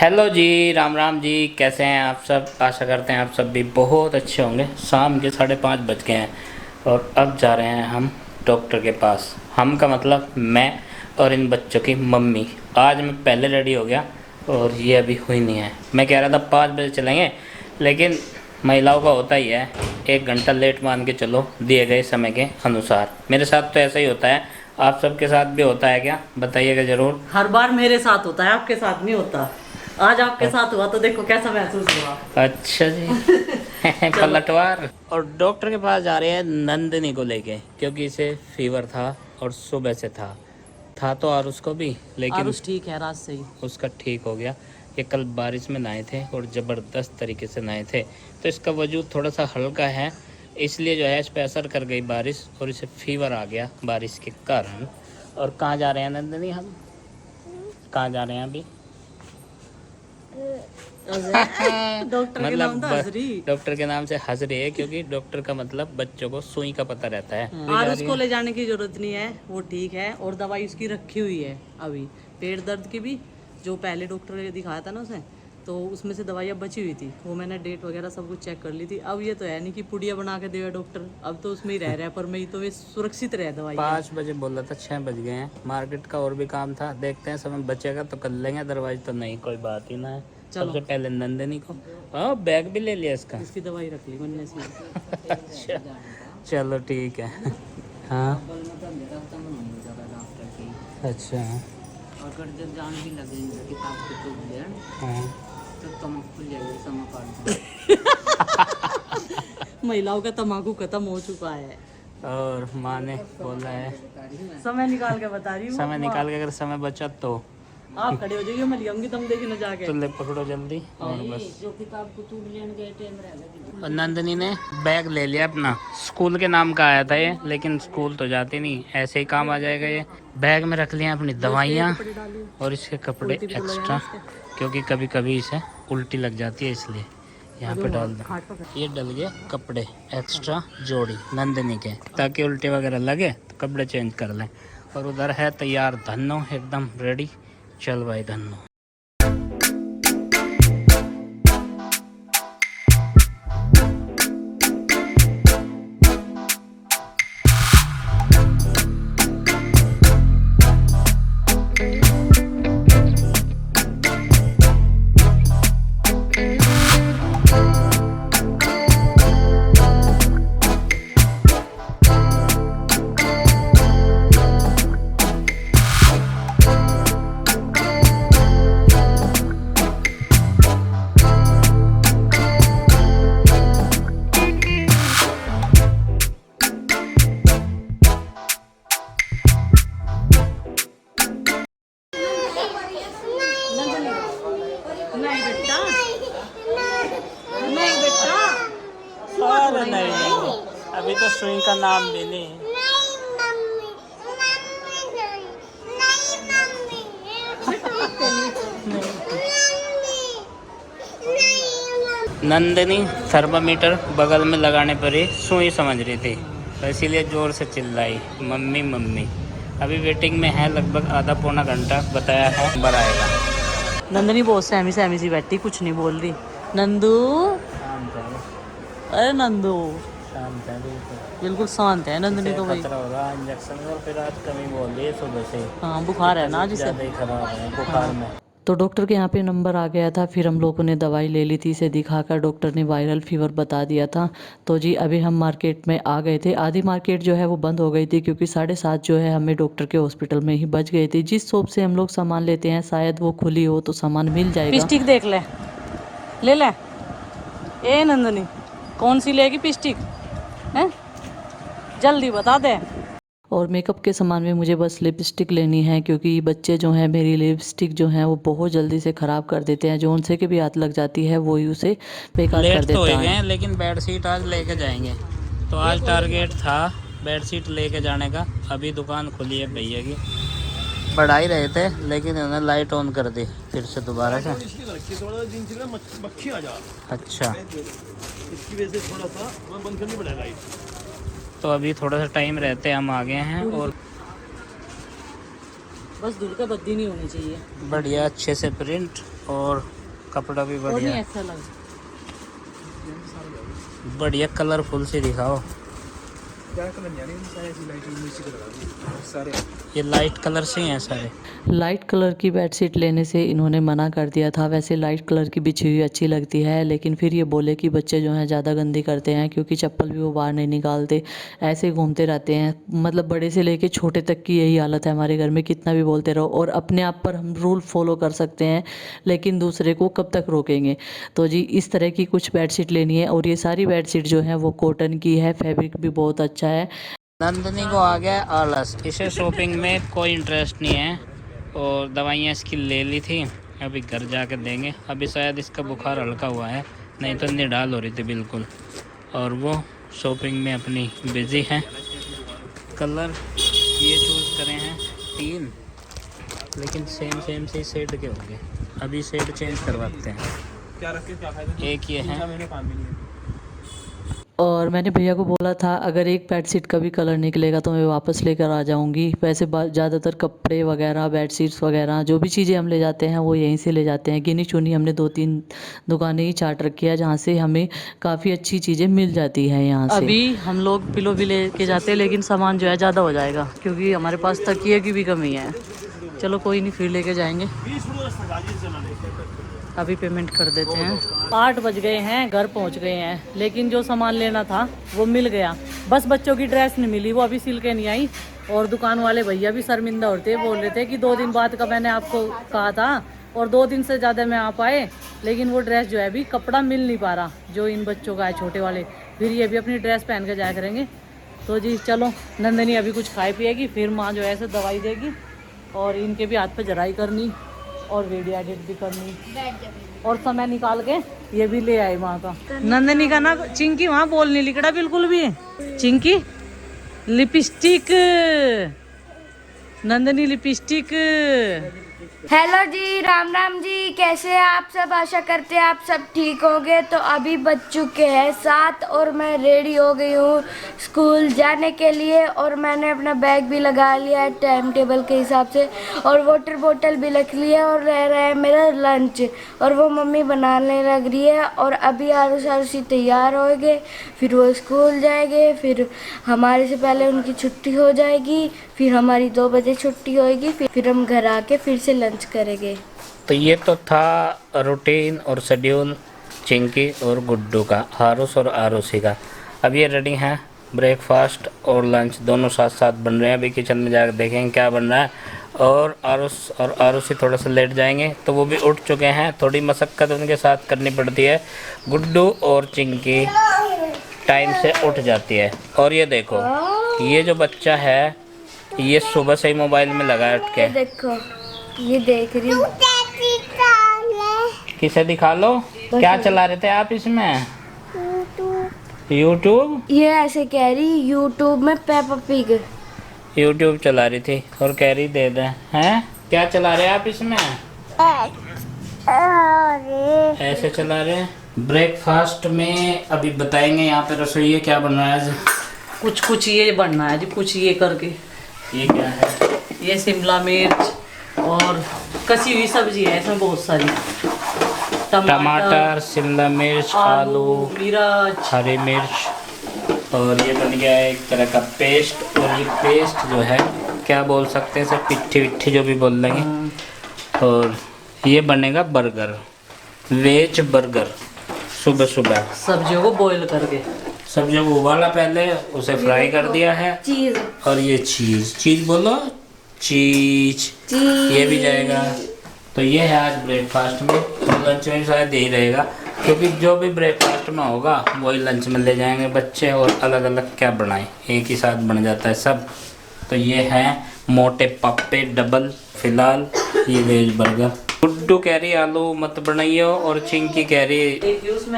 Hello ji, Ram Ram ji. कैसे हैं आप सब? आशा करते हैं आप सब भी बहुत अच्छे होंगे। शाम के 5:30 बज गए हैं और अब जा रहे हैं हम डॉक्टर के पास। हम का मतलब मैं और इन बच्चों की मम्मी। आज मैं पहले रेडी हो गया और ये अभी हुई नहीं है। मैं कह रहा था 5 बजे चलेंगे, लेकिन महिलाओं का होता ही है, 1 घंटा लेट मान के चलो दिए गए समय के अनुसार। मेरे साथ तो ऐसा ही होता है। आप सबके साथ भी होता है क्या? बताइएगा ज़रूर। हर बार मेरे साथ होता है, आपके साथ नहीं होता। आज आपके साथ हुआ तो देखो कैसा महसूस हुआ। अच्छा जी। पलटवार। और डॉक्टर के पास जा रहे हैं नंदिनी को लेके, क्योंकि इसे फीवर था और सुबह से था तो और उसको भी, लेकिन आरुष ठीक है, रात से ही उसका ठीक हो गया। ये कल बारिश में नहाए थे और ज़बरदस्त तरीके से नहाए थे, तो इसका वजूद थोड़ा सा हल्का है, इसलिए जो है इस पर असर कर गई बारिश और इसे फीवर आ गया बारिश के कारण। और कहाँ जा रहे हैं नंदिनी? हम कहाँ जा रहे हैं अभी? डॉक्टर के नाम था हजरी। डॉक्टर के नाम से हंस रही है, क्योंकि डॉक्टर का मतलब बच्चों को सुई का पता रहता है। आरुष को ले जाने की जरूरत नहीं है, वो ठीक है। और दवाई उसकी रखी हुई है अभी, पेट दर्द की भी, जो पहले डॉक्टर ने दिखाया था ना उसे, तो उसमें से दवाइयाँ बची हुई थी, वो मैंने डेट वगैरह सब कुछ चेक कर ली थी। अब ये तो है नहीं कि पुड़िया बना के देगा डॉक्टर, अब तो उसमें ही रह रहा है, पर मैं तो वे सुरक्षित रहे दवाई। 5 बजे बोला था, 6 बज गए हैं। मार्केट का और भी काम था, देखते हैं समय बचेगा तो कर लेंगे, अदरवाइज तो नहीं, कोई बात ही ना है। सबसे पहले नंदिनी को बैग भी ले लिया इसका। इसकी दवाई रख ली मैंने इसमें। अच्छा, चलो ठीक है। हाँ अच्छा। अगर जब जान भी लगेगी किताब के तो लेन, हाँ तो तम्बाकू ले लो, तम्बाकू। महिलाओं का तम्बाकू खत्म हो चुका है। और माँ ने बोला है समय निकाल के बता रही हूँ। समय निकाल के, अगर समय बचा तो आप खड़े हो जाइए, मैं ले आऊंगी, तुम देखी ना जाके। तो ले पकड़ो जल्दी। और बस जो किताब को तू लेने गए टाइम रहेगा। और नंदिनी ने बैग ले लिया अपना। स्कूल के नाम का आया था ये, लेकिन स्कूल तो जाती नहीं, ऐसे ही काम आ जाएगा ये। बैग में रख लिया अपनी दवाइयाँ और इसके कपड़े एक्स्ट्रा, क्योंकि कभी कभी इसे उल्टी लग जाती है, इसलिए यहाँ पे डाल दो। ये डल गए कपड़े एक्स्ट्रा जोड़ी नंदिनी के, ताकि उल्टी वगैरह लगे तो कपड़े चेंज कर लें। और उधर है तैयार धन्नो, एकदम रेडी। चल भाई धन्नो। नहीं बेटा, नहीं बेटा। अरे नहीं, अभी तो सुई का नाम भी नहीं। नंदिनी थर्मामीटर बगल में लगाने पर ही सुई समझ रही थी, तो इसीलिए जोर से चिल्लाई, मम्मी मम्मी। अभी वेटिंग में है, लगभग आधा पौना घंटा बताया है, नंबर आएगा। नंदनी बहुत सहमी सहमी सी बैठी, कुछ नहीं बोल रही। नंदू, शांत है, अरे नंदू शांत है, बिल्कुल शांत है नंदनी तो भाई। खतरा हो रहा है इंजेक्शन, और फिर आज कमी बोल रही है सुबह से। हाँ बुखार है ना आज इसे। ज़्यादा ही खराब है बुखार में। तो डॉक्टर के यहाँ पे नंबर आ गया था, फिर हम लोगों ने दवाई ले ली थी, इसे दिखाकर डॉक्टर ने वायरल फीवर बता दिया था। तो जी अभी हम मार्केट में आ गए थे। आधी मार्केट जो है वो बंद हो गई थी, क्योंकि 7:30 जो है हमें डॉक्टर के हॉस्पिटल में ही बच गई थी। जिस शॉप से हम लोग सामान लेते हैं शायद वो खुली हो तो सामान मिल जाएगा। पिस्टिक देख ले ले। ए नंदनी, कौन सी लेगी पिस्टिक है? जल्दी बता दे। और मेकअप के सामान में मुझे बस लिपस्टिक लेनी है, क्योंकि बच्चे जो हैं मेरी लिपस्टिक जो हैं वो बहुत जल्दी से ख़राब कर देते हैं। जो उनसे के भी हाथ लग जाती है वही उसे बेकार कर देता है। लेट तो लेकिन बेडशीट आज लेके जाएंगे, तो आज टारगेट था बेडशीट लेके जाने का। अभी दुकान खुली है भैया की, बढ़ा ही रहे थे, लेकिन उन्होंने लाइट ऑन कर दी फिर से दोबारा से। अच्छा, इसकी वजह से थोड़ा सा बंद करनी पड़ेगा लाइट। तो अभी थोड़ा सा टाइम रहते हम आ गए हैं। और बस धूल का बत्ती नहीं होनी चाहिए। बढ़िया अच्छे से प्रिंट और कपड़ा भी और नहीं बढ़िया ऐसा लग बढ़िया कलरफुल से दिखाओ। ये लाइट कलर से ही हैं सारे। लाइट कलर की बेडशीट लेने से इन्होंने मना कर दिया था। वैसे लाइट कलर की बिछी हुई अच्छी लगती है, लेकिन फिर ये बोले कि बच्चे जो हैं ज़्यादा गंदी करते हैं, क्योंकि चप्पल भी वो बाहर नहीं निकालते, ऐसे घूमते रहते हैं। मतलब बड़े से लेके छोटे तक की यही हालत है हमारे घर में, कितना भी बोलते रहो। और अपने आप पर हम रूल फॉलो कर सकते हैं, लेकिन दूसरे को कब तक रोकेंगे। तो जी इस तरह की कुछ बेडशीट लेनी है, और ये सारी बेडशीट जो है वो कॉटन की है, फैब्रिक भी बहुत अच्छा है। नंदनी को आ गया आलस, इसे शॉपिंग में कोई इंटरेस्ट नहीं है और दवाइयाँ इसकी ले ली थी, अभी घर जाकर देंगे। अभी शायद इसका बुखार हल्का हुआ है, नहीं तो निडाल हो रही थी बिल्कुल। और वो शॉपिंग में अपनी बिजी है। कलर ये चूज़ करे हैं 3, लेकिन सेम से सेट के होंगे। अभी सेट चेंज करवाते हैं। एक ये है, और मैंने भैया को बोला था अगर एक बेडशीट का भी कलर निकलेगा तो मैं वापस लेकर आ जाऊंगी। वैसे ज़्यादातर कपड़े वगैरह, बेडशीट्स वगैरह जो भी चीज़ें हम ले जाते हैं वो यहीं से ले जाते हैं। गिनी चुनी हमने 2-3 दुकानें ही चार्ट रखी है जहाँ से हमें काफ़ी अच्छी चीज़ें मिल जाती हैं यहाँ से। अभी हम लोग पिलो भी लेके जाते हैं, लेकिन सामान जो है ज़्यादा हो जाएगा क्योंकि हमारे पास तकिए की भी कमी है। चलो कोई नहीं, फिर लेके जाएंगे। अभी पेमेंट कर देते हैं। 8 बज गए हैं, घर पहुंच गए हैं, लेकिन जो सामान लेना था वो मिल गया। बस बच्चों की ड्रेस नहीं मिली, वो अभी सिल के नहीं आई। और दुकान वाले भैया भी शर्मिंदा होते, बोल रहे थे कि 2 दिन बाद का मैंने आपको कहा था, और 2 दिन से ज़्यादा में आप आए, लेकिन वो ड्रेस जो है अभी कपड़ा मिल नहीं पा रहा जो इन बच्चों का है, छोटे वाले। फिर ये भी अपनी ड्रेस पहन के जाया करेंगे। तो जी चलो, नंदनी अभी कुछ खाए पिएगी, फिर माँ जो है ऐसे दवाई देगी, और इनके भी हाथ पे जराई करनी और वीडियो एडिट भी करनी, और समय निकाल के ये भी ले आई माँ का। नंदनी का ना चिंकी वहाँ बोल नहीं लिखड़ा बिल्कुल भी। Chinki lipstick, Nandini lipstick. Hello ji, Ram Ram ji, कैसे हैं आप सब? आशा करते हैं आप सब ठीक होंगे। तो अभी बज चुके हैं 7 और मैं रेडी हो गई हूँ स्कूल जाने के लिए, और मैंने अपना बैग भी लगा लिया है टाइम टेबल के हिसाब से, और वाटर बोतल भी रख ली है, और रह रहा है मेरा लंच, और वो मम्मी बनाने लग रही है। और अभी आरुषि तैयार हो गए, फिर वो स्कूल जाएंगे, फिर हमारे से पहले उनकी छुट्टी हो जाएगी, फिर हमारी 2 बजे छुट्टी होएगी, फिर हम घर आके फिर से लंच करेंगे। तो ये तो था रूटीन और शेड्यूल चिंकी और गुड्डू का, आरुष और आरुषि का। अब ये रेडी हैं, ब्रेकफास्ट और लंच दोनों साथ साथ बन रहे हैं। अभी किचन में जाकर देखेंगे क्या बन रहा है। और आरुष और आरुषि थोड़ा सा लेट जाएंगे, तो वो भी उठ चुके हैं। थोड़ी मशक्क़त उनके साथ करनी पड़ती है। गुड्डू और चिंकी टाइम से उठ जाती है। और ये देखो, ये जो बच्चा है ये सुबह से ही मोबाइल में लगा है उठ के। देखो, ये देख रही हूँ। किसे दिखा लो, क्या चला रहे थे आप इसमें? यूट्यूब। ये ऐसे कह रही यूट्यूब में पेपा पिग। यूट्यूब चला रही थी और कह रही दे दें। हैं, क्या चला रहे आप इसमें? ऐसे चला रहे। ब्रेकफास्ट में अभी बताएंगे यहाँ पे रसोई क्या बन रहा है आज। कुछ ये बनना है जी, कुछ ये करके। ये क्या है? ये शिमला मिर्च और कसी हुई सब्जी है, इसमें बहुत सारी। टमाटर, शिमला मिर्च, आलू, मिर्च, हरी मिर्च, और ये बन गया है एक तरह का पेस्ट। और ये पेस्ट जो है क्या बोल सकते हैं, सब पिट्ठी विट्ठी जो भी बोल देंगे। और ये बनेगा बर्गर, वेज बर्गर। सुबह सुबह सब्जियों को बॉईल करके, सब्जियों को उबाला, पहले उसे फ्राई कर दिया है। चीज। और ये चीज बोलो, चीज ये भी जाएगा। तो ये है आज ब्रेकफास्ट में। और लंच में शायद यही रहेगा, क्योंकि जो भी ब्रेकफास्ट में होगा वही लंच में ले जाएंगे बच्चे। और अलग अलग क्या बनाएं, एक ही साथ बन जाता है सब। तो ये है मोटे पप्पे डबल। फिलहाल ये वेज बर्गर। गुड्डू कह रही आलू मत बनाइयो, और चिंकी कह रही,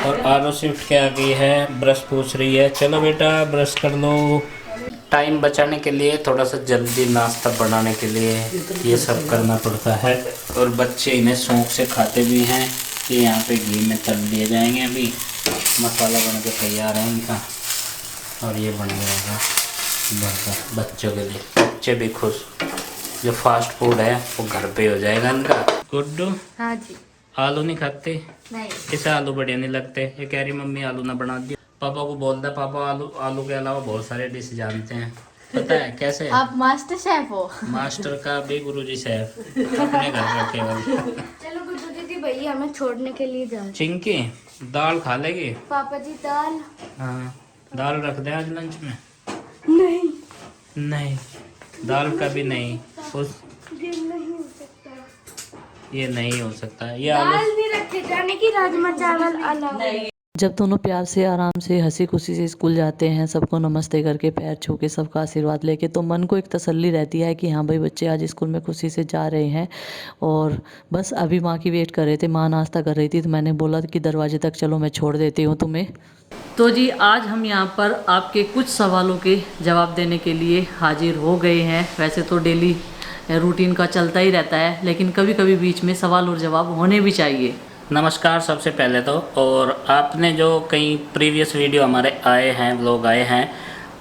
और आरुषि उठ के आ गई है, ब्रश पूछ रही है। चलो बेटा ब्रश कर लो। टाइम बचाने के लिए, थोड़ा सा जल्दी नाश्ता बनाने के लिए ये सब करना पड़ता है। और बच्चे इन्हें शौक से खाते भी हैं। ये यहाँ पे घी में तल दिए जाएंगे। अभी मसाला बन के तैयार है इनका, और ये बन जाएगा बर्गर बच्चों के लिए। बच्चे भी खुश, जो फास्ट फूड है वो घर पे हो जाएगा इनका। गुड्डू, हाँ जी, आलू नहीं खाते? नहीं। इसे आलू बढ़िया नहीं लगते। ये कह रही मम्मी आलू ना बना दिया। पापा को बोलता है पापा आलू आलू के अलावा बहुत सारे डिश जानते हैं। पता है कैसे? आप मास्टर शेफ हो। मास्टर का भी गुरुजी शेफ अपने घर का केवल। चलो गुड्डू दीदी भैया हमें छोड़ने के लिए जा। चिंकी दाल खा लेगी? पापा जी दाल। हाँ दाल रख दे आज लंच में। नहीं नहीं दाल का भी नहीं। उस ये नहीं हो सकता। ये नहीं हो सकता। ये दाल आलू नहीं रखे जाने की, राजमा चावल अलग। जब दोनों प्यार से आराम से हंसी खुशी से स्कूल जाते हैं, सबको नमस्ते करके पैर छू के सबका आशीर्वाद लेके, तो मन को एक तसल्ली रहती है कि हाँ भाई बच्चे आज स्कूल में खुशी से जा रहे हैं। और बस अभी माँ की वेट कर रहे थे, माँ नाश्ता कर रही थी, तो मैंने बोला कि दरवाजे तक चलो मैं छोड़ देती हूँ तुम्हें। तो जी आज हम यहाँ पर आपके कुछ सवालों के जवाब देने के लिए हाजिर हो गए हैं। वैसे तो डेली रूटीन का चलता ही रहता है, लेकिन कभी कभी बीच में सवाल और जवाब होने भी चाहिए। नमस्कार सबसे पहले तो। और आपने जो कई प्रीवियस वीडियो हमारे आए हैं, व्लॉग आए हैं,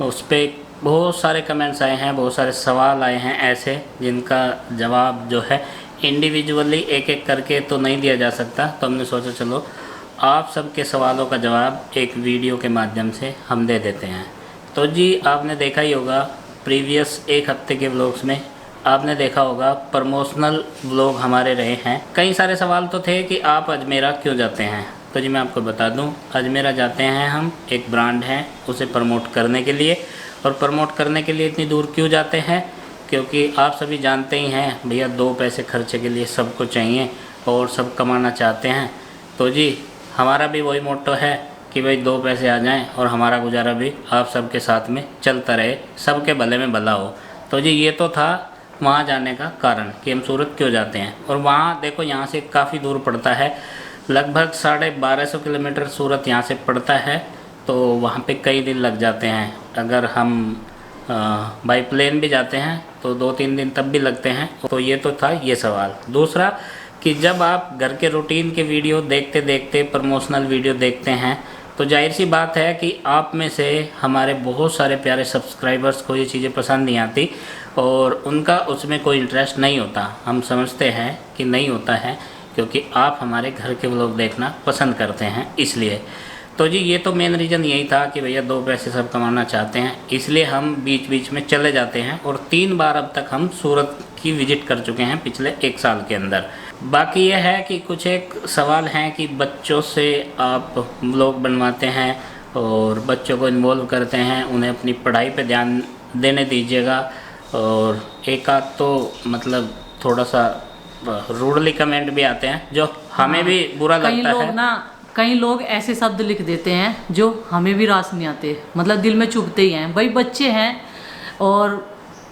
उस पर बहुत सारे कमेंट्स आए हैं, बहुत सारे सवाल आए हैं ऐसे जिनका जवाब जो है इंडिविजुअली एक एक करके तो नहीं दिया जा सकता। तो हमने सोचा चलो आप सबके सवालों का जवाब एक वीडियो के माध्यम से हम दे देते हैं। तो जी आपने देखा ही होगा प्रीवियस एक हफ्ते के व्लॉग्स में आपने देखा होगा प्रमोशनल व्लॉग हमारे रहे हैं। कई सारे सवाल तो थे कि आप अजमेरा क्यों जाते हैं। तो जी मैं आपको बता दूं, अजमेरा जाते हैं हम, एक ब्रांड है उसे प्रमोट करने के लिए। और प्रमोट करने के लिए इतनी दूर क्यों जाते हैं? क्योंकि आप सभी जानते ही हैं भैया, दो पैसे खर्चे के लिए सबको चाहिए और सब कमाना चाहते हैं। तो जी हमारा भी वही मोट्टो है कि भाई दो पैसे आ जाएं और हमारा गुजारा भी आप सबके साथ में चलता रहे, सबके भले में भला हो। तो जी ये तो था वहाँ जाने का कारण कि हम सूरत क्यों जाते हैं। और वहाँ देखो यहाँ से काफ़ी दूर पड़ता है, लगभग 1250 किलोमीटर सूरत यहाँ से पड़ता है। तो वहाँ पे कई दिन लग जाते हैं। अगर हम बाई प्लेन भी जाते हैं तो 2-3 दिन तब भी लगते हैं। तो ये तो था ये सवाल। दूसरा कि जब आप घर के रूटीन के वीडियो देखते देखते प्रमोशनल वीडियो देखते हैं तो जाहिर सी बात है कि आप में से हमारे बहुत सारे प्यारे सब्सक्राइबर्स को ये चीज़ें पसंद नहीं आती और उनका उसमें कोई इंटरेस्ट नहीं होता। हम समझते हैं कि नहीं होता है क्योंकि आप हमारे घर के व्लॉग देखना पसंद करते हैं, इसलिए। तो जी ये तो मेन रीज़न यही था कि भैया दो पैसे सब कमाना चाहते हैं, इसलिए हम बीच बीच में चले जाते हैं। और 3 बार अब तक हम सूरत की विज़िट कर चुके हैं पिछले 1 साल के अंदर। बाकी ये है कि कुछ एक सवाल हैं कि बच्चों से आप व्लॉग बनवाते हैं और बच्चों को इन्वॉल्व करते हैं, उन्हें अपनी पढ़ाई पे ध्यान देने दीजिएगा। और एक आध तो मतलब थोड़ा सा रूडली कमेंट भी आते हैं जो हमें भी बुरा लगता है। कई लोग ऐसे शब्द लिख देते हैं जो हमें भी रास नहीं आते, मतलब दिल में चुभते ही हैं। भाई बच्चे हैं और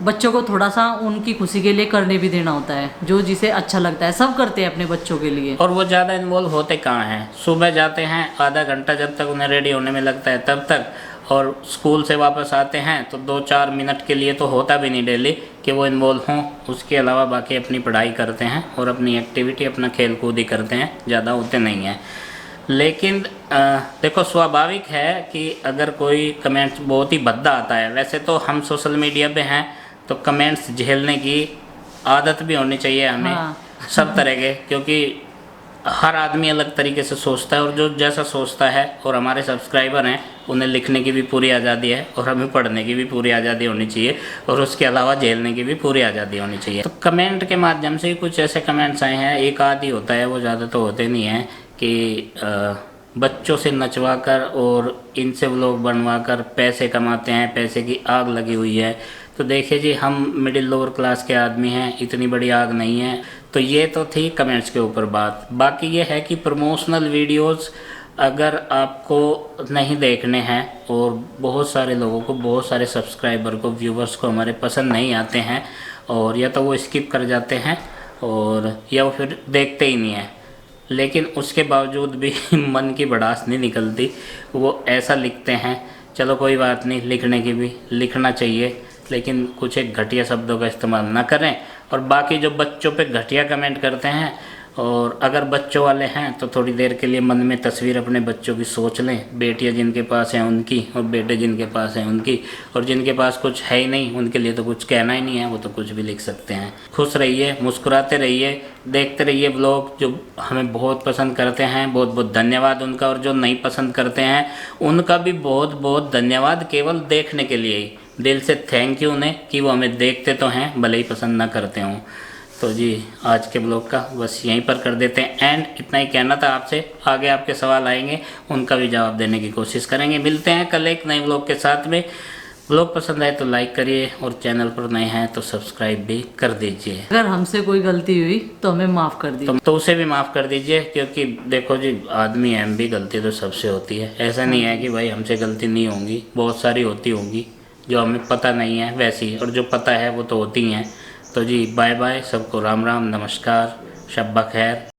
बच्चों को थोड़ा सा उनकी खुशी के लिए करने भी देना होता है, जो जिसे अच्छा लगता है सब करते हैं अपने बच्चों के लिए। और वो ज़्यादा इन्वॉल्व होते कहाँ हैं, सुबह जाते हैं आधा घंटा जब तक उन्हें रेडी होने में लगता है तब तक, और स्कूल से वापस आते हैं तो 2-4 मिनट के लिए तो होता भी नहीं डेली कि वो इन्वॉल्व हों। उसके अलावा बाकी अपनी पढ़ाई करते हैं और अपनी एक्टिविटी अपना खेल कूद ही करते हैं, ज़्यादा होते नहीं हैं। लेकिन देखो स्वाभाविक है कि अगर कोई कमेंट्स बहुत ही भद्दा आता है, वैसे तो हम सोशल मीडिया पे हैं तो कमेंट्स झेलने की आदत भी होनी चाहिए हमें। हाँ। सब तरह के, क्योंकि हर आदमी अलग तरीके से सोचता है और जो जैसा सोचता है, और हमारे सब्सक्राइबर हैं उन्हें लिखने की भी पूरी आज़ादी है और हमें पढ़ने की भी पूरी आज़ादी होनी चाहिए और उसके अलावा झेलने की भी पूरी आज़ादी होनी चाहिए। तो कमेंट के माध्यम से कुछ ऐसे कमेंट्स आए हैं, एक आध ही होता है, वो ज़्यादा तो होते नहीं हैं, कि बच्चों से नचवा कर और इनसे व्लॉग बनवा कर पैसे कमाते हैं, पैसे की आग लगी हुई है। तो देखिए जी हम मिडिल लोअर क्लास के आदमी हैं, इतनी बड़ी आग नहीं है। तो ये तो थी कमेंट्स के ऊपर बात। बाकी ये है कि प्रमोशनल वीडियोस अगर आपको नहीं देखने हैं और बहुत सारे लोगों को, बहुत सारे सब्सक्राइबर को, व्यूवर्स को हमारे पसंद नहीं आते हैं, और या तो वो स्किप कर जाते हैं और या वो फिर देखते ही नहीं हैं, लेकिन उसके बावजूद भी मन की भड़ास नहीं निकलती, वो ऐसा लिखते हैं। चलो कोई बात नहीं, लिखने की भी लिखना चाहिए, लेकिन कुछ एक घटिया शब्दों का इस्तेमाल ना करें। और बाकी जो बच्चों पे घटिया कमेंट करते हैं और अगर बच्चों वाले हैं तो थोड़ी देर के लिए मन में तस्वीर अपने बच्चों की सोच लें, बेटियां जिनके पास हैं उनकी और बेटे जिनके पास हैं उनकी, और जिनके पास कुछ है ही नहीं उनके लिए तो कुछ कहना ही नहीं है, वो तो कुछ भी लिख सकते हैं। खुश रहिए, मुस्कुराते रहिए, देखते रहिए ब्लॉग जो हमें बहुत पसंद करते हैं, बहुत बहुत धन्यवाद उनका, और जो नहीं पसंद करते हैं उनका भी बहुत बहुत धन्यवाद, केवल देखने के लिए ही दिल से थैंक यू उन्हें कि वो हमें देखते तो हैं भले ही पसंद ना करते हों। तो जी आज के ब्लॉग का बस यहीं पर कर देते हैं एंड, इतना ही कहना था आपसे। आगे आपके सवाल आएंगे उनका भी जवाब देने की कोशिश करेंगे। मिलते हैं कल एक नए ब्लॉग के साथ में। ब्लॉग पसंद आए तो लाइक करिए और चैनल पर नए हैं तो सब्सक्राइब भी कर दीजिए। अगर हमसे कोई गलती हुई तो हमें माफ़ कर दीजिए। तो उसे भी माफ़ कर दीजिए, क्योंकि देखो जी आदमी है, हम भी, गलती तो सबसे होती है। ऐसा नहीं है कि भाई हमसे गलती नहीं होंगी, बहुत सारी होती होंगी जो हमें पता नहीं है वैसी, और जो पता है वो तो होती हैं। तो जी बाय बाय, सबको राम राम, नमस्कार, शब खैर।